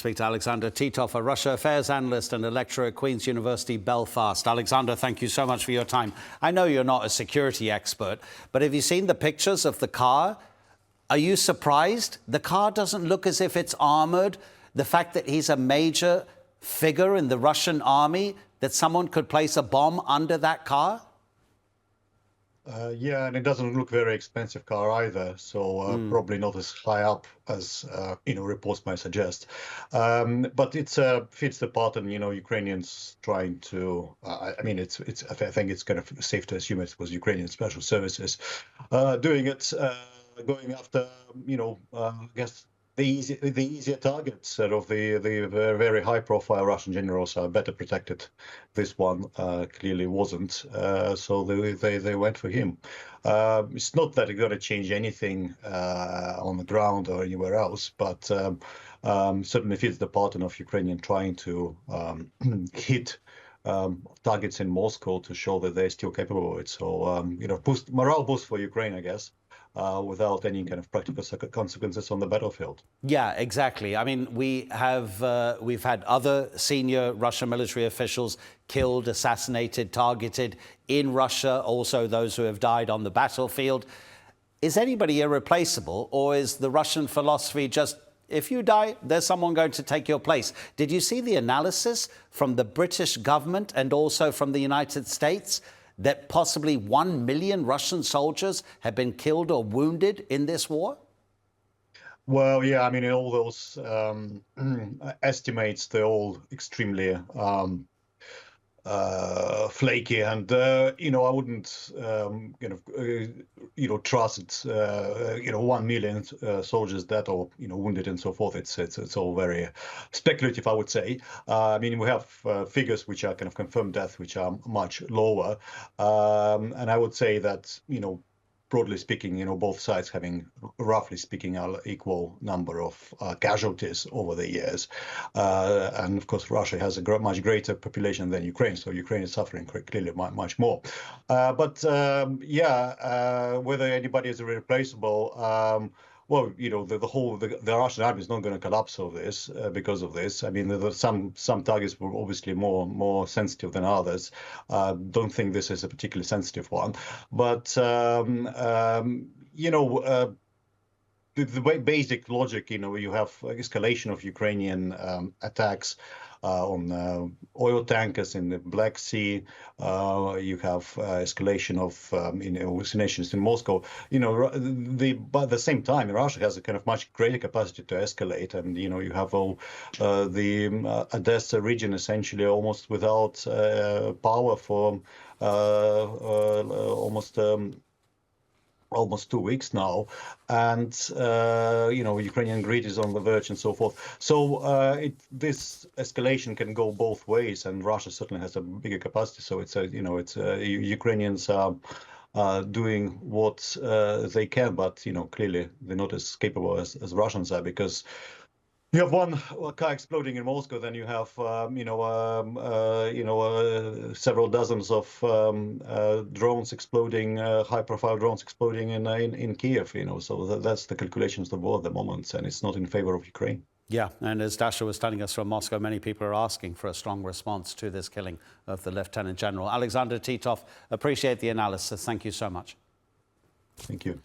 Speak to Alexander Titov, a Russia affairs analyst and a lecturer at Queen's University, Belfast. Alexander, thank you so much for your time. I know you're not a security expert, but have you seen the pictures of the car? Are you surprised? The car doesn't look as if it's armored. The fact that he's a major figure in the Russian army, that someone could place a bomb under that car? Yeah, and it doesn't look very expensive car either, so probably not as high up as reports might suggest. But it fits the pattern. Ukrainians trying to. I mean, it's. I think it's kind of safe to assume it was Ukrainian special services doing it, going after. I guess the easier targets of the very high-profile Russian generals are better protected. This one clearly wasn't, so they went for him. It's not that it's going to change anything on the ground or anywhere else, but certainly fits the pattern of Ukrainian trying to hit targets in Moscow to show that they're still capable of it. So morale boost for Ukraine, I guess. Without any kind of practical consequences on the battlefield. Yeah, exactly. I mean, we've had other senior Russian military officials killed, assassinated, targeted in Russia, also those who have died on the battlefield. Is anybody irreplaceable, or is the Russian philosophy just, if you die, there's someone going to take your place? Did you see the analysis from the British government and also from the United States that possibly 1 million Russian soldiers have been killed or wounded in this war? Well, yeah, I mean, all those estimates, they're all extremely flaky, and I wouldn't trust 1 million soldiers dead or wounded and so forth. It's all very speculative, I would say. I mean, we have figures which are kind of confirmed death, which are much lower, and I would say that broadly speaking, both sides having, roughly speaking, an equal number of casualties over the years. And of course, Russia has a much greater population than Ukraine, so Ukraine is suffering clearly much more. But whether anybody is irreplaceable, well, the Russian army is not going to collapse of this because of this. I mean, there's some targets were obviously more sensitive than others. Don't think this is a particularly sensitive one, but the basic logic, you have escalation of Ukrainian attacks on oil tankers in the Black Sea. You have escalation of hallucinations in Moscow. But at the same time, Russia has a kind of much greater capacity to escalate, and you have all the Odessa region essentially almost without power for almost 2 weeks now, and Ukrainian grid is on the verge and so forth. So this escalation can go both ways, and Russia certainly has a bigger capacity. So Ukrainians are doing what they can, but clearly they're not as capable as Russians are, because you have one car exploding in Moscow, then you have several dozens of drones exploding, high-profile drones exploding in Kiev. So that's the calculations of the war at the moment, and it's not in favor of Ukraine. Yeah, and as Dasha was telling us from Moscow, many people are asking for a strong response to this killing of the Lieutenant General. Alexander Titov, appreciate the analysis. Thank you so much. Thank you.